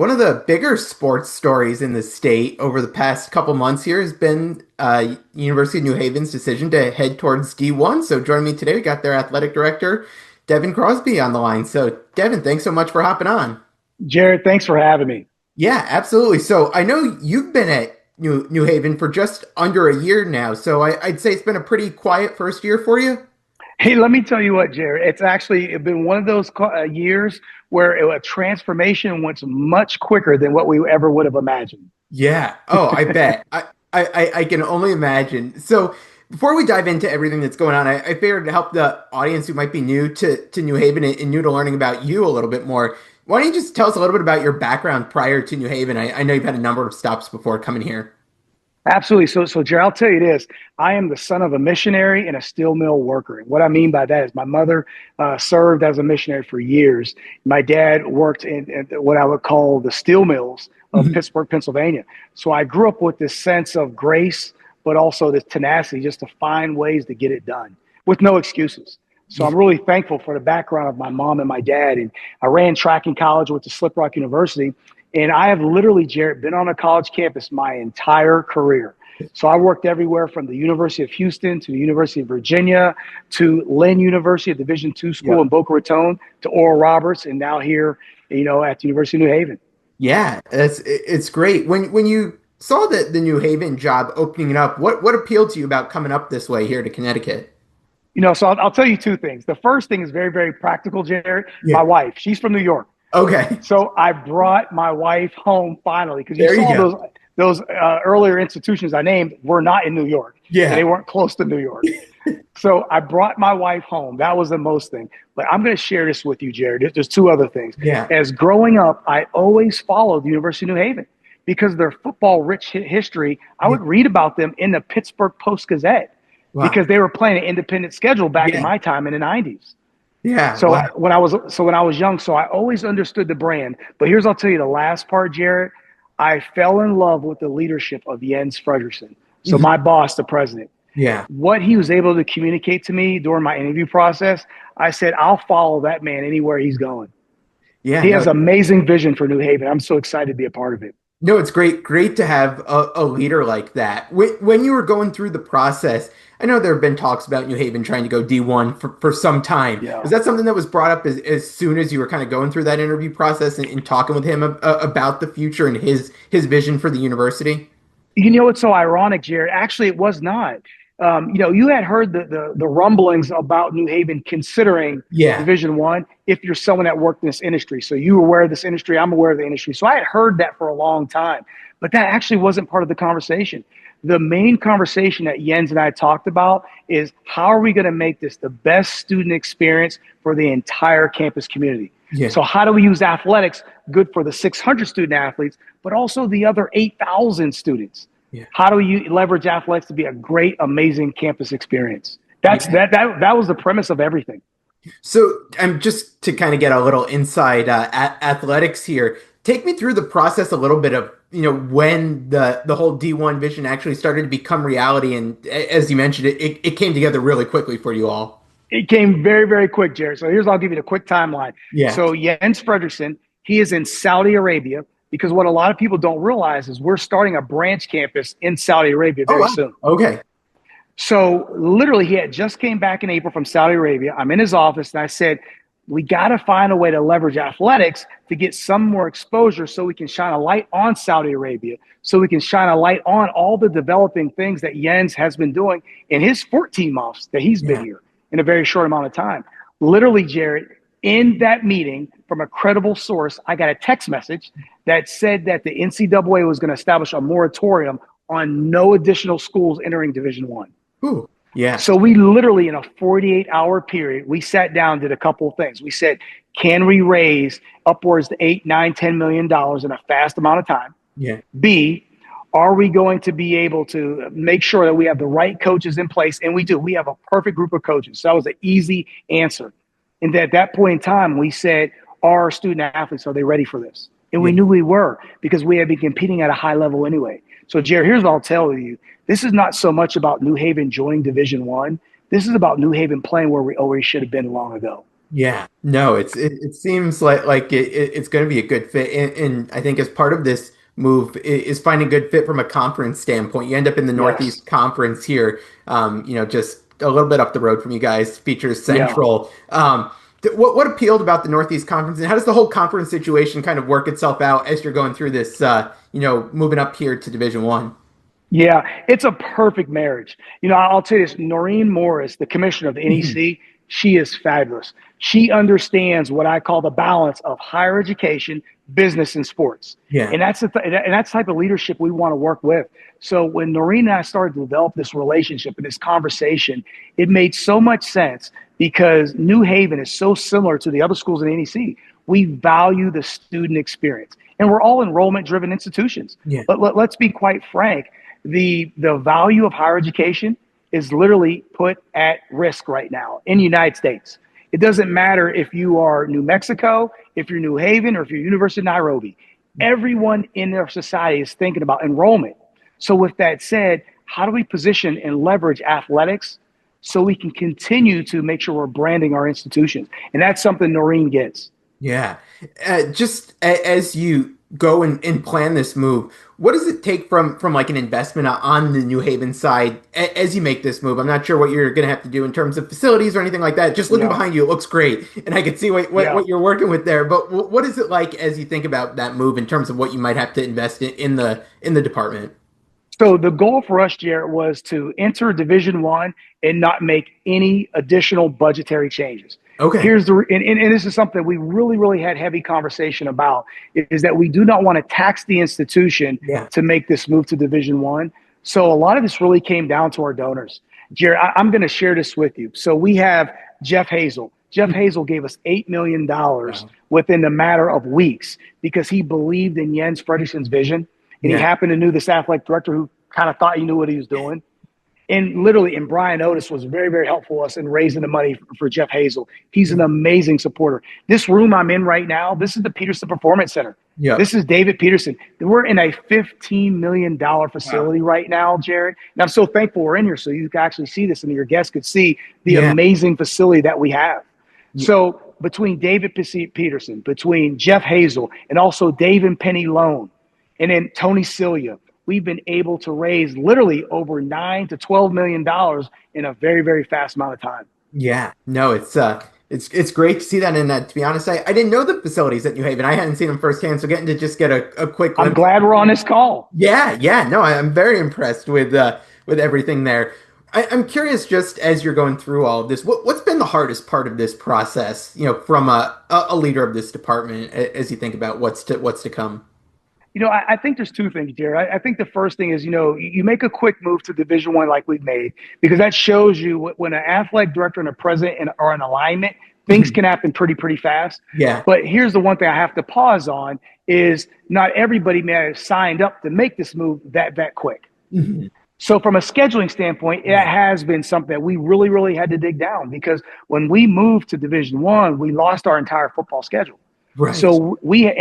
one of the bigger sports stories in the state over the past couple months here has been University of New Haven's decision to head towards D1. So joining me today, we got their athletic director, Devin Crosby, on the line. So Devin, thanks so much for hopping on. Jared, thanks for having me. Yeah, absolutely. So I know you've been at New Haven for just under a year now. So I'd say it's been a pretty quiet first year for you. Hey, let me tell you what, Jared. It's been one of those years where a transformation went much quicker than what we ever would have imagined. Yeah. Oh, I bet. I can only imagine. So before we dive into everything that's going on, I figured to help the audience who might be new to New Haven and new to learning about you a little bit more. Why don't you just tell us a little bit about your background prior to New Haven? I know you've had a number of stops before coming here. Absolutely. So, Jared, I'll tell you this. I am the son of a missionary and a steel mill worker. And what I mean by that is my mother served as a missionary for years. My dad worked in what I would call the steel mills of Mhm. Pittsburgh, Pennsylvania. So I grew up with this sense of grace, but also this tenacity just to find ways to get it done with no excuses. So I'm really thankful for the background of my mom and my dad. And I ran track in college, went to Slip Rock University. And I have literally, Jared, been on a college campus my entire career. So I worked everywhere from the University of Houston to the University of Virginia to Lynn University, a Division II school Yep. in Boca Raton, to Oral Roberts, and now here, at the University of New Haven. Yeah, it's great. When you saw the New Haven job opening it up, what appealed to you about coming up this way here to Connecticut? So I'll tell you two things. The first thing is very, very practical, Jared. Yeah. My wife, she's from New York. Okay. So I brought my wife home finally because you There you saw go. those earlier institutions I named were not in New York and they Yeah. weren't close to New York. So I brought my wife home. That was the most thing. But I'm going to share this with you, Jared. There's two other things. Yeah. As growing up, I always followed the University of New Haven because their football rich history. I would read about them in the Pittsburgh Post Gazette Wow. because they were playing an independent schedule back in Yeah. my time in the 90s. Yeah. So Wow. when I was young, so I always understood the brand. But I'll tell you the last part, Jared. I fell in love with the leadership of Jens Frederiksen. So Mhm. my boss, the president, Yeah. what he was able to communicate to me during my interview process, I said, I'll follow that man anywhere he's going. Yeah. He No. has amazing vision for New Haven. I'm so excited to be a part of it. No, it's great to have a leader like that. When you were going through the process, I know there have been talks about New Haven trying to go D1 for some time. Yeah. Was that something that was brought up as soon as you were kind of going through that interview process and talking with him about the future and his vision for the university? You know what's so ironic, Jared? Actually, it was not. You had heard the rumblings about New Haven considering Yeah. Division I if you're someone that worked in this industry. So you were aware of this industry, I'm aware of the industry. So I had heard that for a long time, but that actually wasn't part of the conversation. The main conversation that Jens and I talked about is how are we going to make this the best student experience for the entire campus community? Yeah. So how do we use athletics good for the 600 student athletes, but also the other 8,000 students? Yeah. How do you leverage athletics to be a great, amazing campus experience? That's Yeah. that was the premise of everything. So I'm just to kind of get a little inside athletics here. Take me through the process a little bit of when the whole D1 vision actually started to become reality, and as you mentioned, it came together really quickly for you all. It came very, very quick, Jared. So I'll give you the quick timeline. Yeah. So Jens Frederiksen, he is in Saudi Arabia because what a lot of people don't realize is we're starting a branch campus in Saudi Arabia Oh very wow. soon. Okay. So literally, he had just came back in April from Saudi Arabia. I'm in his office, and I said, we got to find a way to leverage athletics to get some more exposure so we can shine a light on Saudi Arabia, so we can shine a light on all the developing things that Jens has been doing in his 14 months that he's been Yeah. here in a very short amount of time. Literally, Jared, in that meeting from a credible source, I got a text message that said that the NCAA was going to establish a moratorium on no additional schools entering Division I. Ooh. Yeah. So we literally, in a 48-hour period, we sat down, did a couple of things. We said, can we raise upwards to $8, $9, $10 million in a fast amount of time? Yeah. B, are we going to be able to make sure that we have the right coaches in place? And we do. We have a perfect group of coaches. So that was an easy answer. And at that point in time, we said, are our student athletes, are they ready for this? And we Yeah. knew we were because we had been competing at a high level anyway. So, Jared, here's what I'll tell you. This is not so much about New Haven joining Division I. This is about New Haven playing where we always should have been long ago. Yeah, no, it seems like it's going to be a good fit, and I think as part of this move is finding a good fit from a conference standpoint. You end up in the Yes. Northeast Conference here, just a little bit up the road from you guys, features Yeah. Central. What appealed about the Northeast Conference, and how does the whole conference situation kind of work itself out as you're going through this, moving up here to Division One? Yeah, it's a perfect marriage. I'll tell you this, Noreen Morris, the commissioner of the Mhm. NEC, she is fabulous. She understands what I call the balance of higher education, business, and sports. Yeah, And that's the type of leadership we want to work with. So when Noreen and I started to develop this relationship and this conversation, it made so much sense because New Haven is so similar to the other schools in NEC. We value the student experience. And we're all enrollment driven institutions. yeah, But let's be quite frank, the value of higher education is literally put at risk right now in the United States. It doesn't matter if you are New Mexico, if you're New Haven, or if you're University of Nairobi. Everyone in our society is thinking about enrollment. So, with that said, how do we position and leverage athletics so we can continue to make sure we're branding our institutions? And that's something Noreen gets. yeah. Just as you go and plan this move, what does it take from like an investment on the New Haven side as you make this move? I'm not sure what you're going to have to do in terms of facilities or anything like that. Just looking Yeah, behind you, it looks great, and I can see yeah. what you're working with there. But what is it like as you think about that move in terms of what you might have to invest in the department? So the goal for us, Jarrett, was to enter Division One and not make any additional budgetary changes. Okay. Here's and this is something we really, really had heavy conversation about, is that we do not want to tax the institution Yeah. to make this move to Division One. So a lot of this really came down to our donors. Jarrett, I'm going to share this with you. So we have Jeff Hazel. Jeff Hazel gave us $8 million Wow. within a matter of weeks because he believed in Jens Frederiksen's vision, and he Yeah. happened to know this athletic director who kind of thought he knew what he was doing. And Brian Otis was very, very helpful to us in raising the money for Jeff Hazel. He's an amazing supporter. This room I'm in right now, this is the Peterson Performance Center. Yep. This is David Peterson. We're in a $15 million Wow. facility right now, Jared. And I'm so thankful we're in here so you can actually see this and your guests could see the Yeah. amazing facility that we have. Yeah. So between David Peterson, between Jeff Hazel, and also Dave and Penny Loan, and then Tony Celia, we've been able to raise literally over $9 to $12 million in a very, very fast amount of time. Yeah, no, it's great to see that. And to be honest, I didn't know the facilities at New Haven. I hadn't seen them firsthand, so getting to just get a quick I'm glimpse. glad we're on this call. Yeah, yeah, no, I'm very impressed with everything there. I'm curious, just as you're going through all of this, what's been the hardest part of this process? From a leader of this department, as you think about what's to come. I think there's two things, dear. I think the first thing is, you make a quick move to Division One like we've made, because that shows you when an athletic director and a president are in alignment, things Mhm. can happen pretty, pretty fast. Yeah. But here's the one thing I have to pause on is not everybody may have signed up to make this move that quick. Mhm. So from a scheduling standpoint, it Yeah. has been something that we really, really had to dig down, because when we moved to Division One, we lost our entire football schedule. Right. So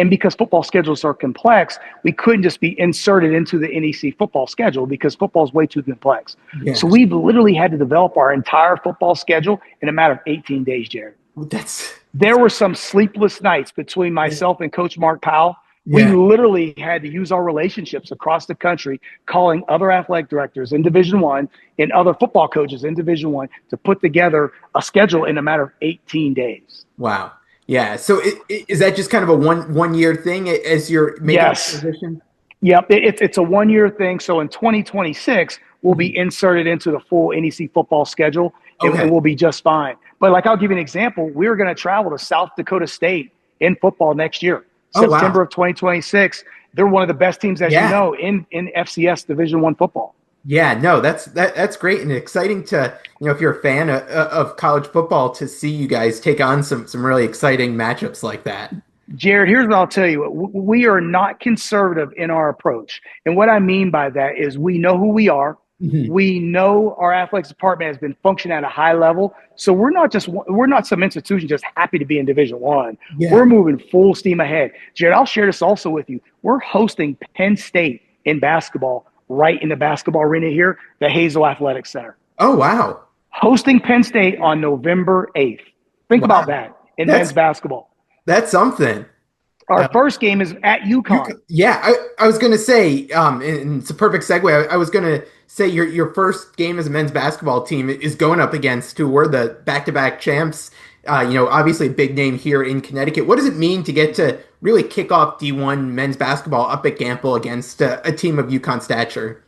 because football schedules are complex, we couldn't just be inserted into the NEC football schedule because football is way too complex. Yeah. So we've literally had to develop our entire football schedule in a matter of 18 days, Jared. There That's were some sleepless nights between yeah. myself and Coach Mark Powell. We Yeah. literally had to use our relationships across the country, calling other athletic directors in Division One and other football coaches in Division One to put together a schedule in a matter of 18 days. Wow. Yeah. So is that just kind of a one year thing as you're making the Yes. transition? Yep. It's a 1 year thing. So in 2026, we'll Mhm. be inserted into the full NEC football schedule, and Okay. we'll be just fine. But like, I'll give you an example. We're going to travel to South Dakota State in football next year, Oh wow. September of 2026. They're one of the best teams, as you Yeah. know, in FCS Division One football. Yeah. No, that's great and exciting to, if you're a fan of college football, to see you guys take on some really exciting matchups like that. Jared, here's what I'll tell you. We are not conservative in our approach. And what I mean by that is we know who we are. Mhm. We know our athletics department has been functioning at a high level. So we're not some institution just happy to be in Division One. Yeah. We're moving full steam ahead. Jared, I'll share this also with you. We're hosting Penn State in basketball right in the basketball arena here, the Hazel Athletic Center. Oh wow. Hosting Penn State on November 8th. Think about Wow. that. in men's That's basketball. that's something. Our Uh, first game is at you, UConn. yeah, I was gonna say, and it's a perfect segue. I was gonna say your first game as a men's basketball team is going up against who were the back-to-back champs. Obviously a big name here in Connecticut. What does it mean to get to really kick off D1 men's basketball up at Gamble against a team of UConn stature?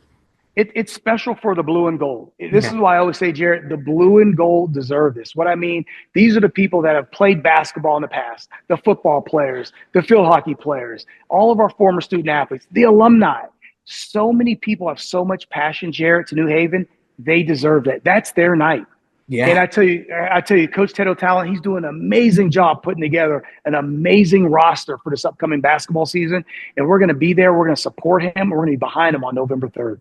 It's special for the blue and gold. This Yeah, is why I always say, Jarrett, the blue and gold deserve this. What I mean, these are the people that have played basketball in the past, the football players, the field hockey players, all of our former student athletes, the alumni. So many people have so much passion, Jarrett, to New Haven. They deserve that. That's their night. And yeah. I tell you, Coach Ted O'Talent, he's doing an amazing job putting together an amazing roster for this upcoming basketball season. And we're going to be there. We're going to support him. We're going to be behind him on November 3rd.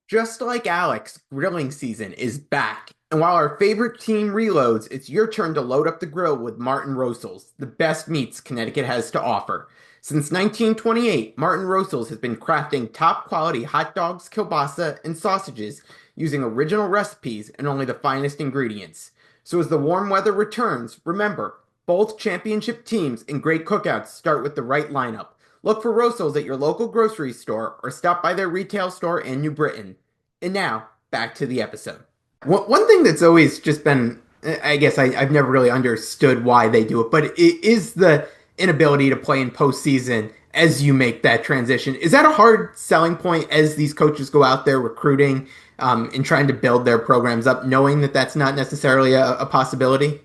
Just like Alex, grilling season is back. And while our favorite team reloads, it's your turn to load up the grill with Martin Rosel's, the best meats Connecticut has to offer. Since 1928, Martin Rosel's has been crafting top quality hot dogs, kielbasa, and sausages using original recipes and only the finest ingredients. So as the warm weather returns, remember, both championship teams and great cookouts start with the right lineup. Look for Rosel's at your local grocery store or stop by their retail store in New Britain. And now, back to the episode. One thing that's always just been, I guess I've never really understood why they do it, but it is the inability to play in postseason as you make that transition. Is that a hard selling point as these coaches go out there recruiting and trying to build their programs up, knowing that that's not necessarily a possibility?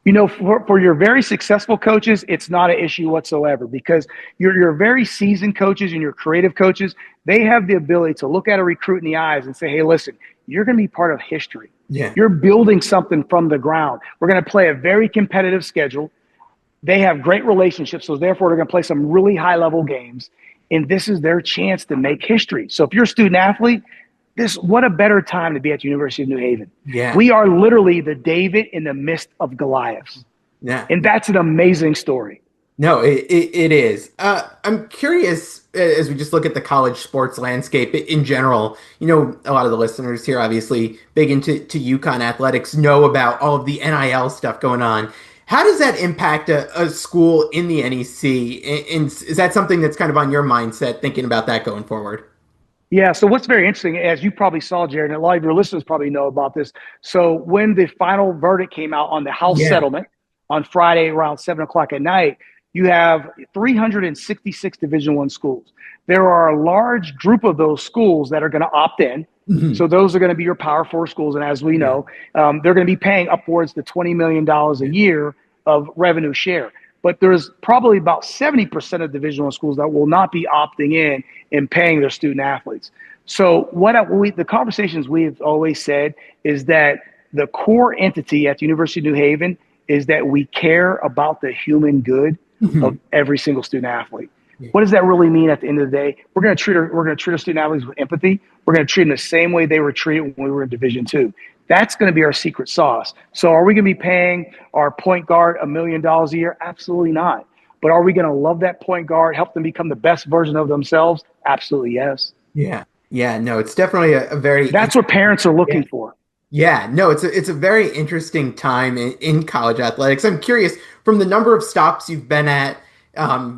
For your very successful coaches, it's not an issue whatsoever because your very seasoned coaches and your creative coaches, they have the ability to look at a recruit in the eyes and say, hey, listen, you're going to be part of history. Yeah. You're building something from the ground. We're going to play a very competitive schedule. They have great relationships, so therefore they're going to play some really high-level games, and this is their chance to make history. So if you're a student athlete, what a better time to be at the University of New Haven. Yeah. We are literally the David in the midst of Goliaths. Yeah. And that's an amazing story. No, it is. I'm curious as we just look at the college sports landscape in general. A lot of the listeners here, obviously big into UConn athletics, know about all of the NIL stuff going on. How does that impact a school in the NEC? And is that something that's kind of on your mindset, thinking about that going forward? Yeah, so what's very interesting, as you probably saw, Jared, and a lot of your listeners probably know about this. So when the final verdict came out on the House Yeah. settlement on Friday around 7 o'clock at night, you have 366 Division I schools. There are a large group of those schools that are going to opt in. Mhm. So those are going to be your Power Four schools, and as we Yeah. know, they're going to be paying upwards to $20 million a year of revenue share. But there's probably about 70% of Division I schools that will not be opting in and paying their student athletes. So the conversations we've always said is that the core entity at the University of New Haven is that we care about the human good of Mhm. every single student athlete. Yeah. What does that really mean at the end of the day? We're going to treat our student athletes with empathy. We're going to treat them the same way they were treated when we were in Division II. That's going to be our secret sauce. So are we going to be paying our point guard $1 million a year? Absolutely not. But are we going to love that point guard, help them become the best version of themselves? Absolutely yes. Yeah. Yeah. No, it's definitely a very That's what parents are yeah. looking for. Yeah, no, it's a very interesting time in college athletics. I'm curious from the number of stops you've been at.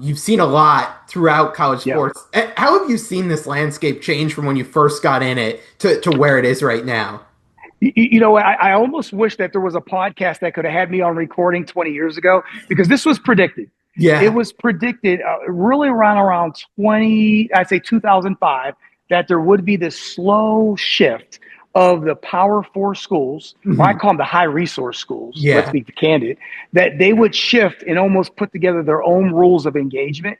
You've seen a lot throughout college Yeah. sports. How have you seen this landscape change from when you first got in it to where it is right now? I almost wish that there was a podcast that could have had me on recording 20 years ago because this was predicted. It Yeah. was predicted really around 2005, that there would be this slow shift of the Power Four schools, or I Mhm. call them the high resource schools, let's Yeah. be candid, that they would shift and almost put together their own rules of engagement.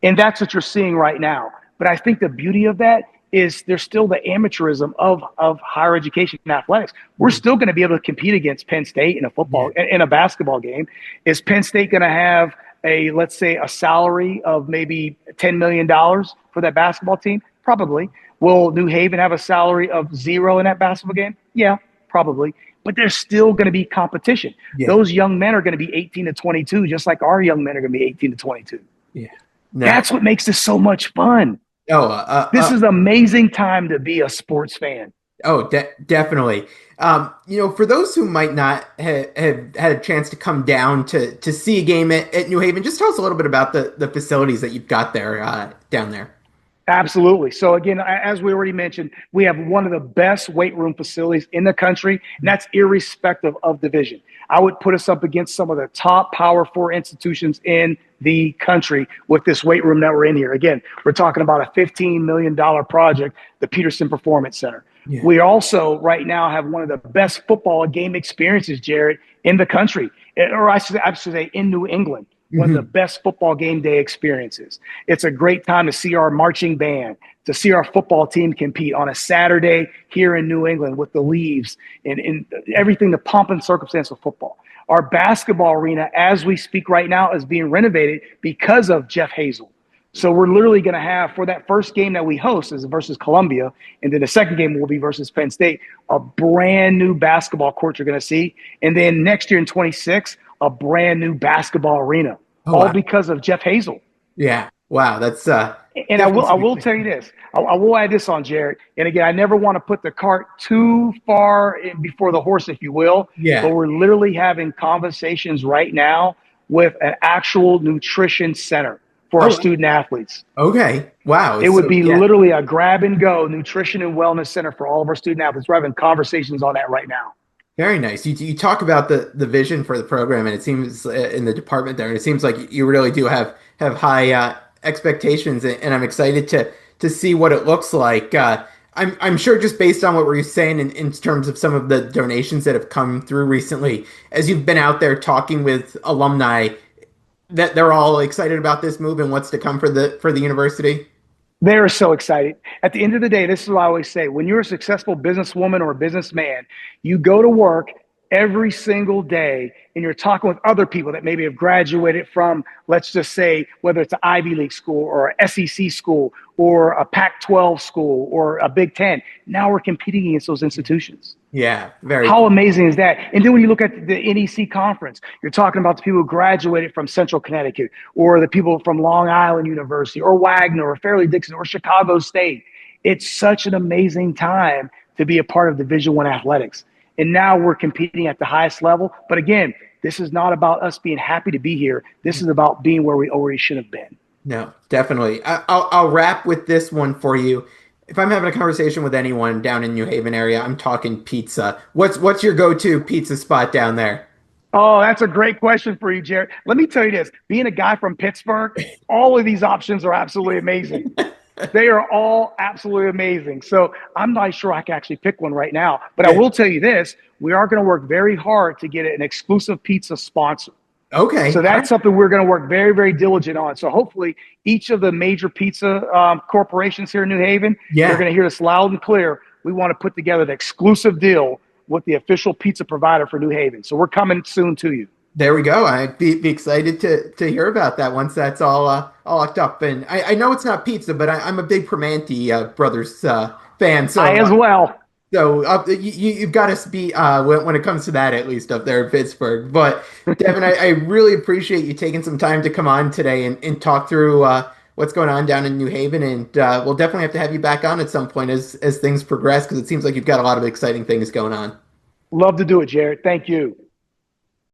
And that's what you're seeing right now. But I think the beauty of that is there's still the amateurism of higher education and athletics. We're still going to be able to compete against Penn State in a Yeah. in a basketball game. Is Penn State going to have let's say a salary of maybe $10 million for that basketball team? Probably. Will New Haven have a salary of zero in that basketball game? Yeah, probably. But there's still going to be competition. Yeah. Those young men are going to be 18 to 22, just like our young men are going to be 18 to 22. Yeah. No. That's what makes this so much fun. Oh, This is an amazing time to be a sports fan. oh, definitely. For those who might not have had a chance to come down to see a game at New Haven, just tell us a little bit about the facilities that you've got there down there. Absolutely. So again, as we already mentioned, we have one of the best weight room facilities in the country, and that's irrespective of division. I would put us up against some of the top Power Four institutions in the country with this weight room that we're in here. Again, we're talking about a $15 million project, the Peterson Performance Center. Yeah. We also right now have one of the best football game experiences, Jared, in the country, or I should say in New England, one of the Hmm. best football game day experiences. It's a great time to see our marching band, to see our football team compete on a Saturday here in New England with the leaves and everything, the pomp and circumstance of football. Our basketball arena, as we speak right now, is being renovated because of Jeff Hazel. So we're literally going to have, for that first game that we host is versus Columbia, and then the second game will be versus Penn State, a brand new basketball court you're going to see. And then next year in 26, a brand new basketball arena, Oh all wow. because of Jeff Hazel. Yeah. Wow. That's And definitely I some will tell exciting. you this. I will add this on, Jared. And again, I never want to put the cart too far in before the horse, if you will. But Yeah. we're literally having conversations right now with an actual nutrition center for our Oh, student athletes. okay. Wow. It would So be yeah. literally a grab and go nutrition and wellness center for all of our student athletes. We're having conversations on that right now. Very nice. You talk about the vision for the program, and it seems in the department there, and it seems like you really do have high expectations, and I'm excited to see what it looks like. I'm sure just based on what we're saying in terms of some of the donations that have come through recently, as you've been out there talking with alumni, that they're all excited about this move and what's to come for the university. They're so excited. At the end of the day, this is what I always say. When you're a successful businesswoman or a businessman, you go to work every single day and you're talking with other people that maybe have graduated from, let's just say, whether it's an Ivy League school or a SEC school or a Pac 12 school or a Big Ten. Now we're competing against those institutions. Yeah, very How cool. amazing is that? And then when you look at the NEC conference, you're talking about the people who graduated from Central Connecticut or the people from Long Island University or Wagner or Fairleigh Dixon or Chicago State. It's such an amazing time to be a part of Division One athletics. And now we're competing at the highest level. But again, this is not about us being happy to be here. This is about being where we already should have been. No, definitely. I'll wrap with this one for you. If I'm having a conversation with anyone down in New Haven area, I'm talking pizza. What's your go-to pizza spot down there? Oh, that's a great question for you, Jared. Let me tell you this, being a guy from Pittsburgh, all of these options are absolutely amazing. They are all absolutely amazing. So I'm not sure I can actually pick one right now, but I Yeah. will tell you this, we are going to work very hard to get an exclusive pizza sponsor. Okay. So All that's right. something we're going to work very, very diligent on. So hopefully each of the major pizza corporations here in New Haven, they're Yeah. going to hear this loud and clear. We want to put together the exclusive deal with the official pizza provider for New Haven. So we're coming soon to you. There we go. I'd be excited to hear about that once that's all locked up. And I know it's not pizza, but I'm a big Primanti brothers fan. I as well. So you've got to be when it comes to that, at least up there in Pittsburgh. But Devin, I really appreciate you taking some time to come on today and talk through what's going on down in New Haven. And we'll definitely have to have you back on at some point as things progress because it seems like you've got a lot of exciting things going on. Love to do it, Jared. Thank you.